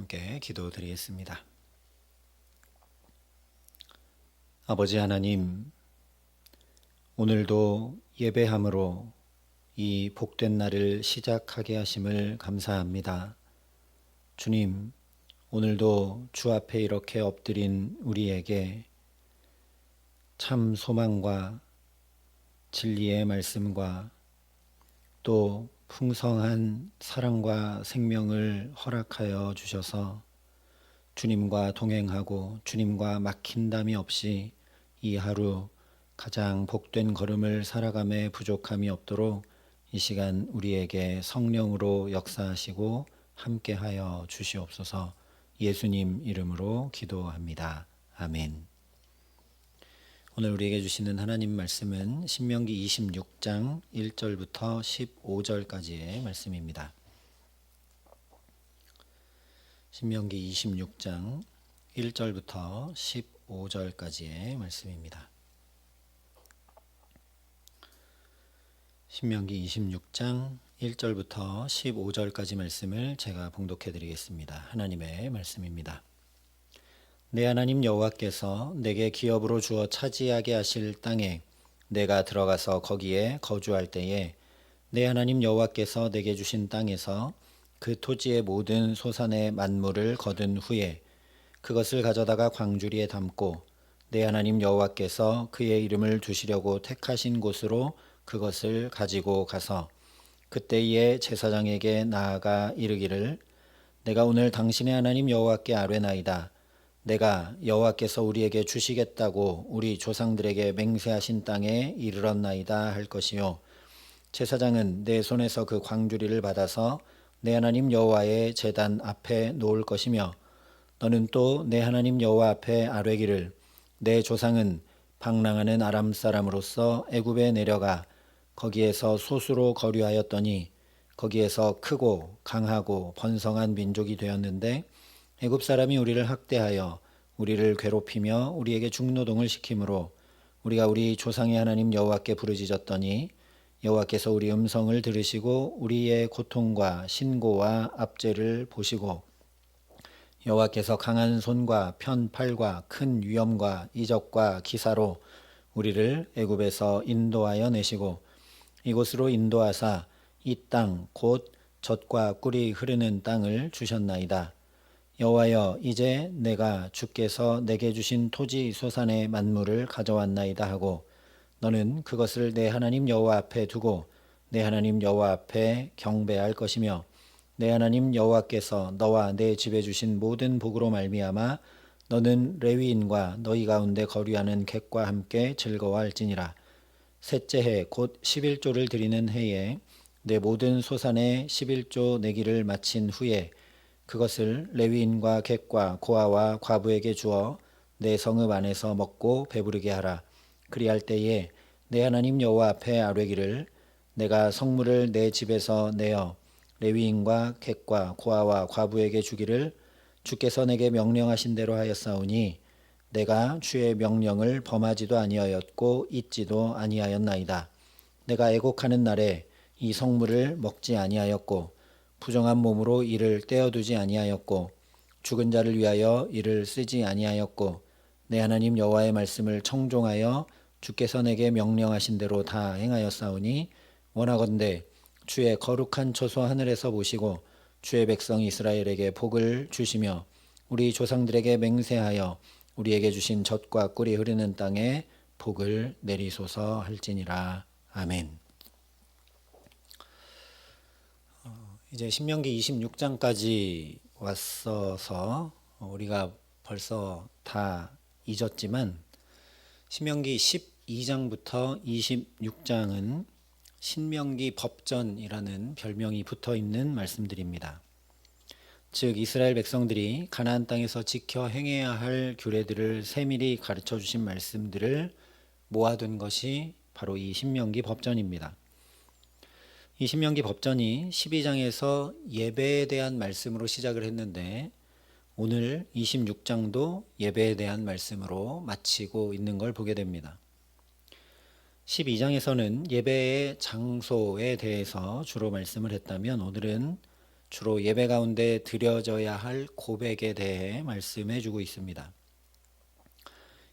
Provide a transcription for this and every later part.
함께 기도드리겠습니다. 아버지 하나님, 오늘도 예배함으로 이 복된 날을 시작하게 하심을 감사합니다. 주님, 오늘도 주 앞에 이렇게 엎드린 우리에게 참 소망과 진리의 말씀과 또 풍성한 사랑과 생명을 허락하여 주셔서 주님과 동행하고 주님과 막힌담이 없이 이 하루 가장 복된 걸음을 살아감에 부족함이 없도록 이 시간 우리에게 성령으로 역사하시고 함께하여 주시옵소서. 예수님 이름으로 기도합니다. 아멘. 오늘 우리에게 주시는 하나님 말씀은 신명기 26장 1절부터 15절까지의 말씀입니다. 신명기 26장 1절부터 15절까지의 말씀입니다. 신명기 26장 1절부터 15절까지 말씀을 제가 봉독해 드리겠습니다. 하나님의 말씀입니다. 내 하나님 여호와께서 내게 기업으로 주어 차지하게 하실 땅에 내가 들어가서 거기에 거주할 때에 내 하나님 여호와께서 내게 주신 땅에서 그 토지의 모든 소산의 만물을 거둔 후에 그것을 가져다가 광주리에 담고 내 하나님 여호와께서 그의 이름을 두시려고 택하신 곳으로 그것을 가지고 가서 그때에 제사장에게 나아가 이르기를 내가 오늘 당신의 하나님 여호와께 아뢰나이다. 내가 여호와께서 우리에게 주시겠다고 우리 조상들에게 맹세하신 땅에 이르렀나이다 할 것이요. 제사장은 내 손에서 그 광주리를 받아서 내 하나님 여호와의 제단 앞에 놓을 것이며 너는 또 내 하나님 여호와 앞에 아뢰기를 내 조상은 방랑하는 아람 사람으로서 애굽에 내려가 거기에서 소수로 거류하였더니 거기에서 크고 강하고 번성한 민족이 되었는데 애굽 사람이 우리를 학대하여 우리를 괴롭히며 우리에게 중노동을 시키므로 우리가 우리 조상의 하나님 여호와께 부르짖었더니 여호와께서 우리 음성을 들으시고 우리의 고통과 신고와 압제를 보시고 여호와께서 강한 손과 편 팔과 큰 위엄과 이적과 기사로 우리를 애굽에서 인도하여 내시고 이곳으로 인도하사 이 땅 곧 젖과 꿀이 흐르는 땅을 주셨나이다. 여호와여, 이제 내가 주께서 내게 주신 토지 소산의 만물을 가져왔나이다 하고 너는 그것을 내 하나님 여호와 앞에 두고 내 하나님 여호와 앞에 경배할 것이며 내 하나님 여호와께서 너와 내 집에 주신 모든 복으로 말미암아 너는 레위인과 너희 가운데 거류하는 객과 함께 즐거워할지니라. 셋째 해 곧 11조를 드리는 해에 내 모든 소산의 11조 내기를 마친 후에 그것을 레위인과 객과 고아와 과부에게 주어 내 성읍 안에서 먹고 배부르게 하라. 그리할 때에 내 하나님 여호와 앞에 아뢰기를 내가 성물을 내 집에서 내어 레위인과 객과 고아와 과부에게 주기를 주께서 내게 명령하신 대로 하였사오니 내가 주의 명령을 범하지도 아니하였고 잊지도 아니하였나이다. 내가 애곡하는 날에 이 성물을 먹지 아니하였고 부정한 몸으로 이를 떼어두지 아니하였고 죽은 자를 위하여 이를 쓰지 아니하였고 내 하나님 여호와의 말씀을 청종하여 주께서 내게 명령하신 대로 다 행하였사오니 원하건대 주의 거룩한 처소 하늘에서 보시고 주의 백성 이스라엘에게 복을 주시며 우리 조상들에게 맹세하여 우리에게 주신 젖과 꿀이 흐르는 땅에 복을 내리소서 할지니라. 아멘. 이제 신명기 26장까지 왔어서 우리가 벌써 다 잊었지만 신명기 12장부터 26장은 신명기 법전이라는 별명이 붙어 있는 말씀들입니다. 즉 이스라엘 백성들이 가나안 땅에서 지켜 행해야 할 규례들을 세밀히 가르쳐 주신 말씀들을 모아둔 것이 바로 이 신명기 법전입니다. 이 신명기 법전이 12장에서 예배에 대한 말씀으로 시작을 했는데 오늘 26장도 예배에 대한 말씀으로 마치고 있는 걸 보게 됩니다. 12장에서는 예배의 장소에 대해서 주로 말씀을 했다면 오늘은 주로 예배 가운데 드려져야 할 고백에 대해 말씀해 주고 있습니다.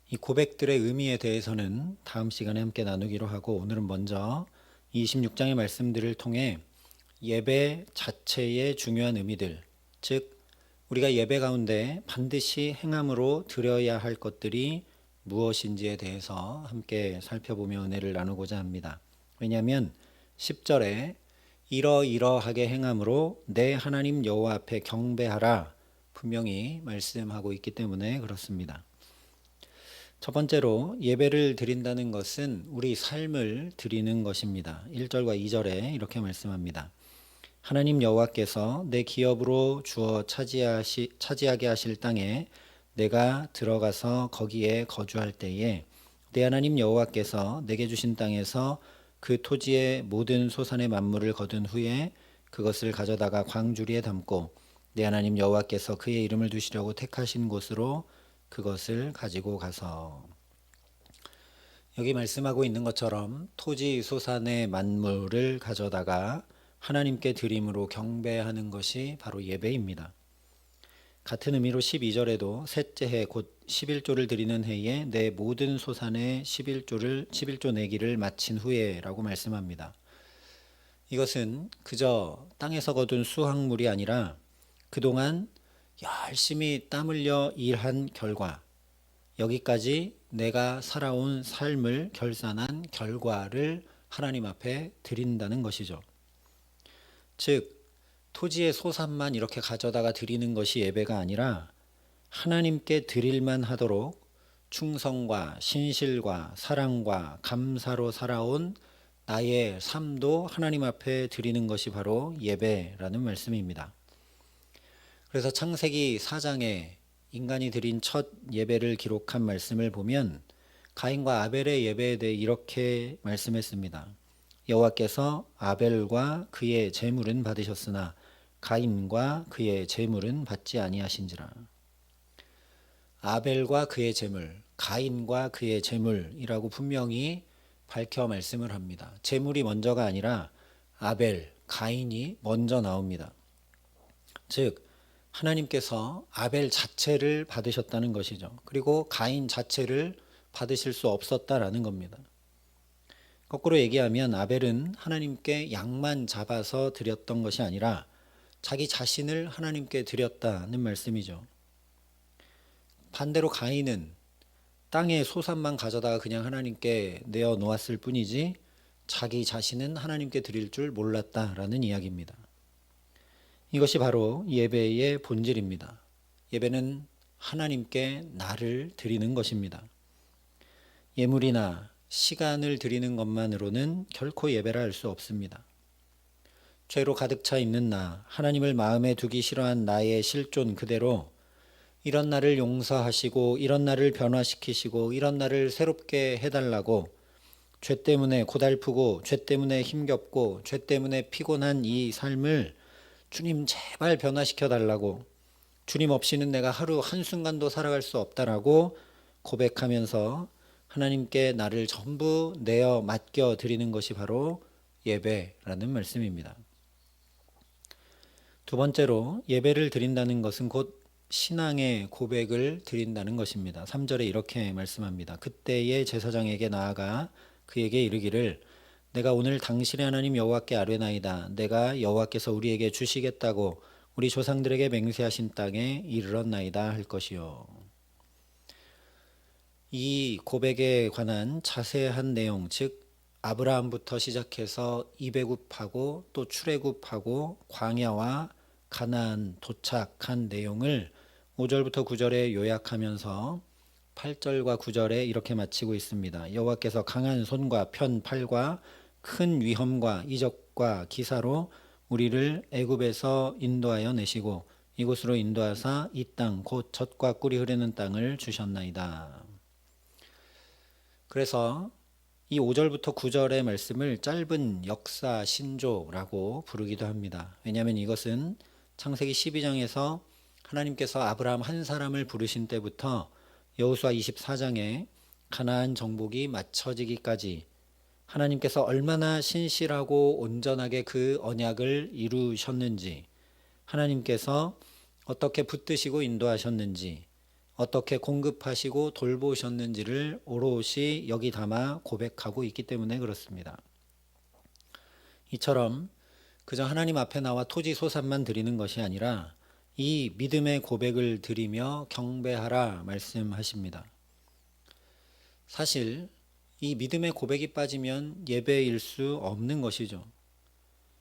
이 고백들의 의미에 대해서는 다음 시간에 함께 나누기로 하고, 오늘은 먼저 26장의 말씀들을 통해 예배 자체의 중요한 의미들, 즉 우리가 예배 가운데 반드시 행함으로 드려야 할 것들이 무엇인지에 대해서 함께 살펴보며 은혜를 나누고자 합니다. 왜냐하면 10절에 이러이러하게 행함으로 내 하나님 여호와 앞에 경배하라 분명히 말씀하고 있기 때문에 그렇습니다. 첫 번째로 예배를 드린다는 것은 우리 삶을 드리는 것입니다. 1절과 2절에 이렇게 말씀합니다. 하나님 여호와께서 내 기업으로 주어 차지하게 하실 땅에 내가 들어가서 거기에 거주할 때에 내 하나님 여호와께서 내게 주신 땅에서 그 토지의 모든 소산의 만물을 거둔 후에 그것을 가져다가 광주리에 담고 내 하나님 여호와께서 그의 이름을 두시려고 택하신 곳으로 그것을 가지고 가서. 여기 말씀하고 있는 것처럼 토지 소산의 만물을 가져다가 하나님께 드림으로 경배하는 것이 바로 예배입니다. 같은 의미로 12절에도 셋째 해 곧 11조를 드리는 해에 내 모든 소산의 11조 내기를 마친 후에 라고 말씀합니다. 이것은 그저 땅에서 거둔 수확물이 아니라 그동안 열심히 땀 흘려 일한 결과, 여기까지 내가 살아온 삶을 결산한 결과를 하나님 앞에 드린다는 것이죠. 즉 토지의 소산만 이렇게 가져다가 드리는 것이 예배가 아니라 하나님께 드릴만 하도록 충성과 신실과 사랑과 감사로 살아온 나의 삶도 하나님 앞에 드리는 것이 바로 예배라는 말씀입니다. 그래서 창세기 4장에 인간이 드린 첫 예배를 기록한 말씀을 보면 가인과 아벨의 예배에 대해 이렇게 말씀했습니다. 여호와께서 아벨과 그의 제물은 받으셨으나 가인과 그의 제물은 받지 아니하신지라. 아벨과 그의 제물, 가인과 그의 제물이라고 분명히 밝혀 말씀을 합니다. 제물이 먼저가 아니라 아벨, 가인이 먼저 나옵니다. 즉 하나님께서 아벨 자체를 받으셨다는 것이죠. 그리고 가인 자체를 받으실 수 없었다라는 겁니다. 거꾸로 얘기하면 아벨은 하나님께 양만 잡아서 드렸던 것이 아니라 자기 자신을 하나님께 드렸다는 말씀이죠. 반대로 가인은 땅의 소산만 가져다가 그냥 하나님께 내어 놓았을 뿐이지 자기 자신은 하나님께 드릴 줄 몰랐다라는 이야기입니다. 이것이 바로 예배의 본질입니다. 예배는 하나님께 나를 드리는 것입니다. 예물이나 시간을 드리는 것만으로는 결코 예배라 할 수 없습니다. 죄로 가득 차 있는 나, 하나님을 마음에 두기 싫어한 나의 실존 그대로 이런 나를 용서하시고 이런 나를 변화시키시고 이런 나를 새롭게 해달라고 죄 때문에 고달프고 죄 때문에 힘겹고 죄 때문에 피곤한 이 삶을 주님 제발 변화시켜 달라고, 주님 없이는 내가 하루 한순간도 살아갈 수 없다라고 고백하면서 하나님께 나를 전부 내어 맡겨 드리는 것이 바로 예배라는 말씀입니다. 두 번째로 예배를 드린다는 것은 곧 신앙의 고백을 드린다는 것입니다. 3절에 이렇게 말씀합니다. 그때의 제사장에게 나아가 그에게 이르기를 내가 오늘 당신의 하나님 여호와께 아뢰나이다. 내가 여호와께서 우리에게 주시겠다고 우리 조상들에게 맹세하신 땅에 이르렀나이다 할 것이요. 이 고백에 관한 자세한 내용, 즉 아브라함부터 시작해서 이배굽하고 또 출애굽하고 광야와 가나안 도착한 내용을 5절부터 9절에 요약하면서 8절과 9절에 이렇게 마치고 있습니다. 여호와께서 강한 손과 편 팔과 큰 위험과 이적과 기사로 우리를 애굽에서 인도하여 내시고 이곳으로 인도하사 이 땅 곧 젖과 꿀이 흐르는 땅을 주셨나이다. 그래서 이 5절부터 9절의 말씀을 짧은 역사 신조라고 부르기도 합니다. 왜냐하면 이것은 창세기 12장에서 하나님께서 아브라함 한 사람을 부르신 때부터 여호수아 24장에 가나안 정복이 마쳐지기까지 하나님께서 얼마나 신실하고 온전하게 그 언약을 이루셨는지, 하나님께서 어떻게 붙드시고 인도하셨는지, 어떻게 공급하시고 돌보셨는지를 오롯이 여기 담아 고백하고 있기 때문에 그렇습니다. 이처럼 그저 하나님 앞에 나와 토지소산만 드리는 것이 아니라 이 믿음의 고백을 드리며 경배하라 말씀하십니다. 사실 이 믿음의 고백이 빠지면 예배일 수 없는 것이죠.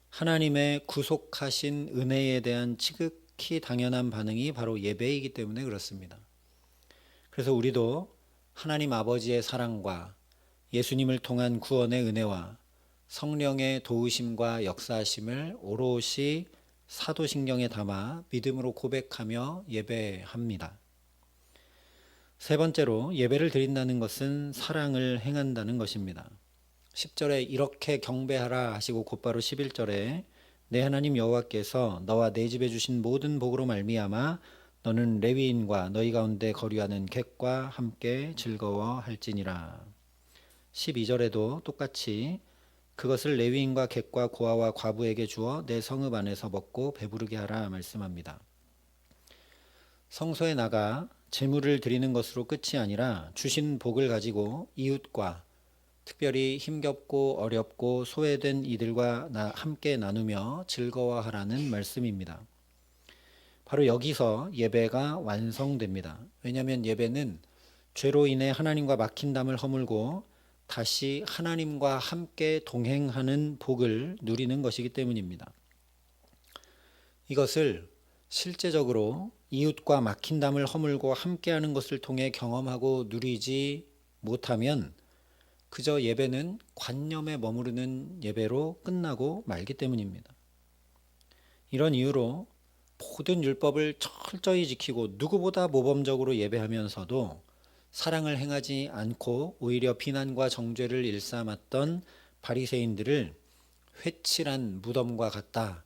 하나님의 구속하신 은혜에 대한 지극히 당연한 반응이 바로 예배이기 때문에 그렇습니다. 그래서 우리도 하나님 아버지의 사랑과 예수님을 통한 구원의 은혜와 성령의 도우심과 역사하심을 오롯이 사도신경에 담아 믿음으로 고백하며 예배합니다. 세 번째로 예배를 드린다는 것은 사랑을 행한다는 것입니다. 10절에 이렇게 경배하라 하시고 곧바로 11절에 내 하나님 여호와께서 너와 내 집에 주신 모든 복으로 말미암아 너는 레위인과 너희 가운데 거류하는 객과 함께 즐거워할지니라. 12절에도 똑같이 그것을 레위인과 객과 고아와 과부에게 주어 내 성읍 안에서 먹고 배부르게 하라 말씀합니다. 성소에 나가 제물을 드리는 것으로 끝이 아니라 주신 복을 가지고 이웃과 특별히 힘겹고 어렵고 소외된 이들과 함께 나누며 즐거워하라는 말씀입니다. 바로 여기서 예배가 완성됩니다. 왜냐하면 예배는 죄로 인해 하나님과 막힌 담을 허물고 다시 하나님과 함께 동행하는 복을 누리는 것이기 때문입니다. 이것을 실제적으로 이웃과 막힌 담을 허물고 함께하는 것을 통해 경험하고 누리지 못하면 그저 예배는 관념에 머무르는 예배로 끝나고 말기 때문입니다. 이런 이유로 모든 율법을 철저히 지키고 누구보다 모범적으로 예배하면서도 사랑을 행하지 않고 오히려 비난과 정죄를 일삼았던 바리새인들을 회칠한 무덤과 같다.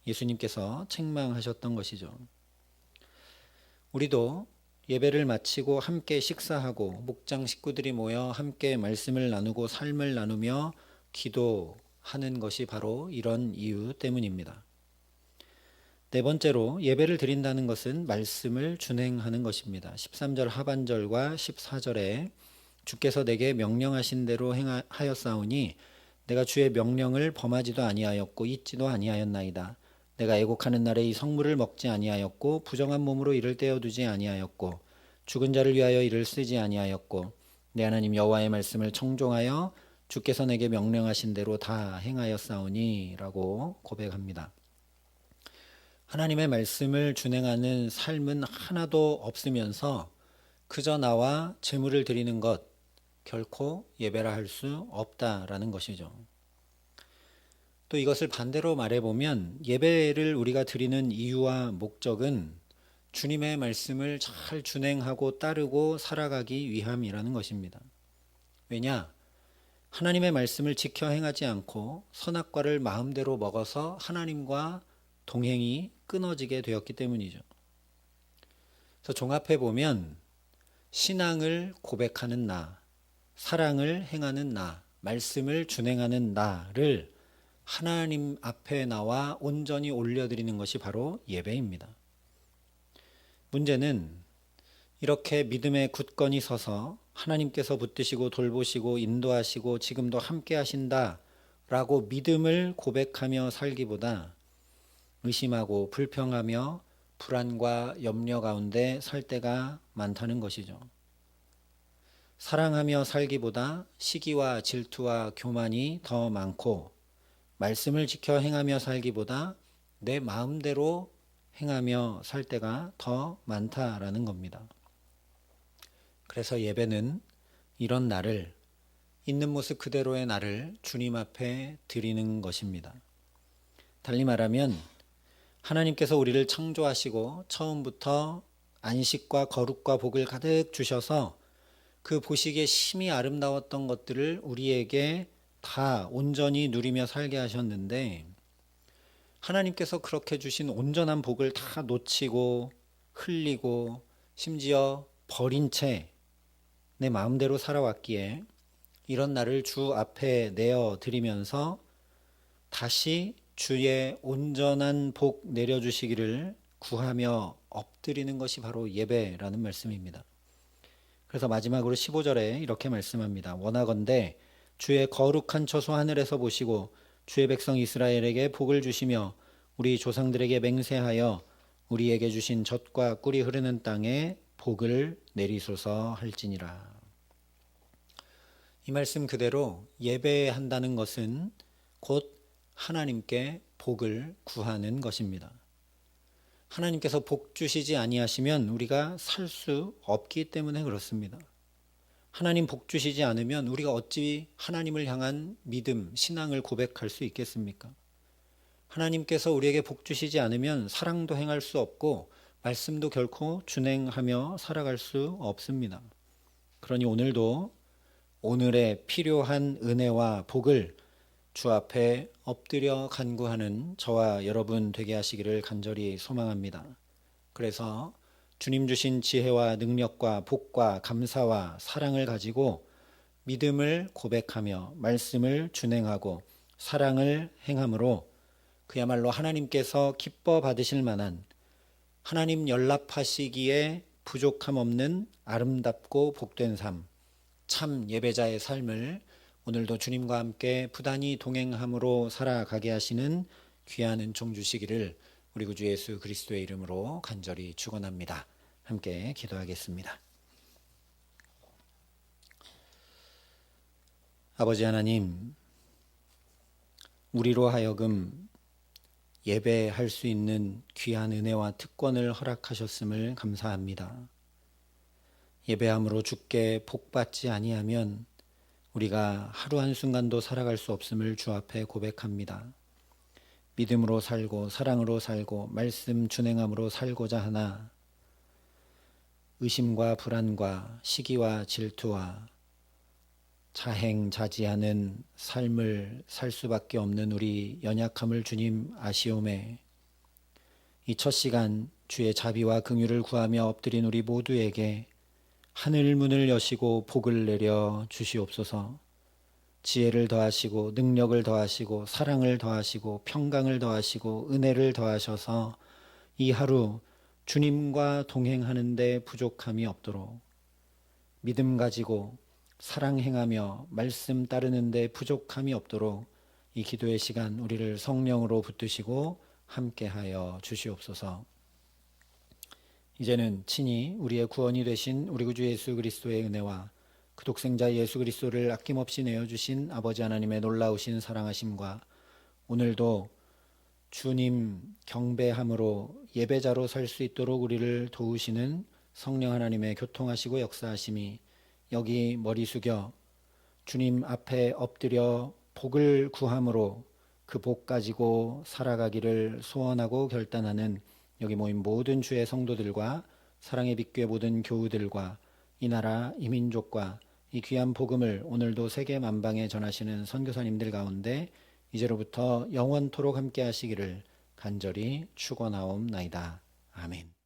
예수님께서 책망하셨던 것이죠. 우리도 예배를 마치고 함께 식사하고 목장 식구들이 모여 함께 말씀을 나누고 삶을 나누며 기도하는 것이 바로 이런 이유 때문입니다. 네 번째로 예배를 드린다는 것은 말씀을 준행하는 것입니다. 13절 하반절과 14절에 주께서 내게 명령하신 대로 하였사오니 내가 주의 명령을 범하지도 아니하였고 잊지도 아니하였나이다. 내가 애곡하는 날에 이 성물을 먹지 아니하였고 부정한 몸으로 이를 떼어두지 아니하였고 죽은 자를 위하여 이를 쓰지 아니하였고 내 하나님 여호와의 말씀을 청종하여 주께서 내게 명령하신 대로 다 행하였사오니 라고 고백합니다. 하나님의 말씀을 준행하는 삶은 하나도 없으면서 그저 나와 제물을 드리는 것 결코 예배라 할 수 없다라는 것이죠. 또 이것을 반대로 말해보면 예배를 우리가 드리는 이유와 목적은 주님의 말씀을 잘 준행하고 따르고 살아가기 위함이라는 것입니다. 왜냐? 하나님의 말씀을 지켜 행하지 않고 선악과를 마음대로 먹어서 하나님과 동행이 끊어지게 되었기 때문이죠. 그래서 종합해 보면 신앙을 고백하는 나, 사랑을 행하는 나, 말씀을 준행하는 나를 하나님 앞에 나와 온전히 올려드리는 것이 바로 예배입니다. 문제는 이렇게 믿음에 굳건히 서서 하나님께서 붙드시고 돌보시고 인도하시고 지금도 함께 하신다 라고 믿음을 고백하며 살기보다 의심하고 불평하며 불안과 염려 가운데 살 때가 많다는 것이죠. 사랑하며 살기보다 시기와 질투와 교만이 더 많고 말씀을 지켜 행하며 살기보다 내 마음대로 행하며 살 때가 더 많다라는 겁니다. 그래서 예배는 이런 나를, 있는 모습 그대로의 나를 주님 앞에 드리는 것입니다. 달리 말하면 하나님께서 우리를 창조하시고 처음부터 안식과 거룩과 복을 가득 주셔서 그 보시기에 심히 아름다웠던 것들을 우리에게 다 온전히 누리며 살게 하셨는데 하나님께서 그렇게 주신 온전한 복을 다 놓치고 흘리고 심지어 버린 채 내 마음대로 살아왔기에 이런 나를 주 앞에 내어 드리면서 다시 주의 온전한 복 내려주시기를 구하며 엎드리는 것이 바로 예배라는 말씀입니다. 그래서 마지막으로 15절에 이렇게 말씀합니다. 원하건대 주의 거룩한 처소 하늘에서 보시고 주의 백성 이스라엘에게 복을 주시며 우리 조상들에게 맹세하여 우리에게 주신 젖과 꿀이 흐르는 땅에 복을 내리소서 할지니라. 이 말씀 그대로 예배한다는 것은 곧 하나님께 복을 구하는 것입니다. 하나님께서 복 주시지 아니하시면 우리가 살 수 없기 때문에 그렇습니다. 하나님 복 주시지 않으면 우리가 어찌 하나님을 향한 믿음, 신앙을 고백할 수 있겠습니까? 하나님께서 우리에게 복 주시지 않으면 사랑도 행할 수 없고 말씀도 결코 준행하며 살아갈 수 없습니다. 그러니 오늘도 오늘의 필요한 은혜와 복을 주 앞에 엎드려 간구하는 저와 여러분 되게 하시기를 간절히 소망합니다. 그래서 주님 주신 지혜와 능력과 복과 감사와 사랑을 가지고 믿음을 고백하며 말씀을 준행하고 사랑을 행함으로 그야말로 하나님께서 기뻐 받으실 만한 하나님 연락하시기에 부족함 없는 아름답고 복된 삶, 참 예배자의 삶을 오늘도 주님과 함께 부단히 동행함으로 살아가게 하시는 귀한 은총 주시기를 우리 구주 예수 그리스도의 이름으로 간절히 축원합니다. 함께 기도하겠습니다. 아버지 하나님, 우리로 하여금 예배할 수 있는 귀한 은혜와 특권을 허락하셨음을 감사합니다. 예배함으로 주께 복받지 아니하면 우리가 하루 한순간도 살아갈 수 없음을 주 앞에 고백합니다. 믿음으로 살고 사랑으로 살고 말씀 준행함으로 살고자 하나 의심과 불안과 시기와 질투와 자행자지하는 삶을 살 수밖에 없는 우리 연약함을 주님 아시오매 이 첫 시간 주의 자비와 긍휼을 구하며 엎드린 우리 모두에게 하늘 문을 여시고 복을 내려 주시옵소서. 지혜를 더하시고 능력을 더하시고 사랑을 더하시고 평강을 더하시고 은혜를 더하셔서 이 하루 주님과 동행하는 데 부족함이 없도록 믿음 가지고 사랑 행하며 말씀 따르는 데 부족함이 없도록 이 기도의 시간 우리를 성령으로 붙드시고 함께하여 주시옵소서. 이제는 친히 우리의 구원이 되신 우리 구주 예수 그리스도의 은혜와 그 독생자 예수 그리스도를 아낌없이 내어주신 아버지 하나님의 놀라우신 사랑하심과 오늘도 주님 경배함으로 예배자로 살 수 있도록 우리를 도우시는 성령 하나님의 교통하시고 역사하심이 여기 머리 숙여 주님 앞에 엎드려 복을 구함으로 그 복 가지고 살아가기를 소원하고 결단하는 여기 모인 모든 주의 성도들과 사랑의 빛교회 모든 교우들과 이 나라 이 민족과 이 귀한 복음을 오늘도 세계 만방에 전하시는 선교사님들 가운데 이제로부터 영원토록 함께 하시기를 간절히 축원하옵나이다. 아멘.